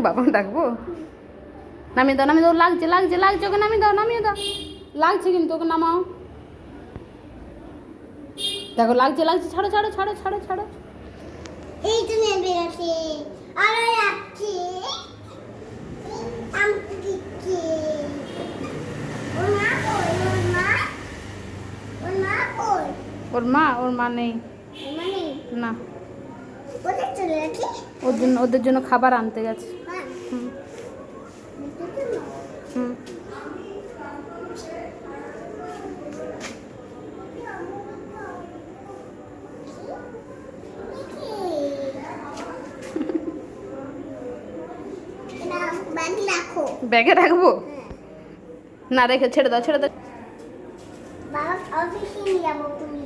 বাবা ডাকবো? নামিয়ে দাও, নামিয়ে দাও, লাগছে লাগছে লাগছে, ওকে নামিয়ে দাও, নামিয়ে দাও, লাগছে কিন্তু, ওকে নামাও। দেখো লাগছে লাগছে, ছাড়ো ছাড়ো ছাড়ো ছাড়ো ছাড়ো। এই তো নেবে আছে আর আছে আম দিচ্ছে ওর মা কই ওর মা কই ওর মা নেই মানে না, কোথায় চলে গেছে ওদের জন্য খাবার আনতে গেছে। হ্যাঁ হুম হুম। ব্যাগ রাখো ব্যাগে রাখবো? না রেখে ছেড়ে দাও, ছেড়ে দাও। বাবা অফিসে নিয়ে যাবো তুমি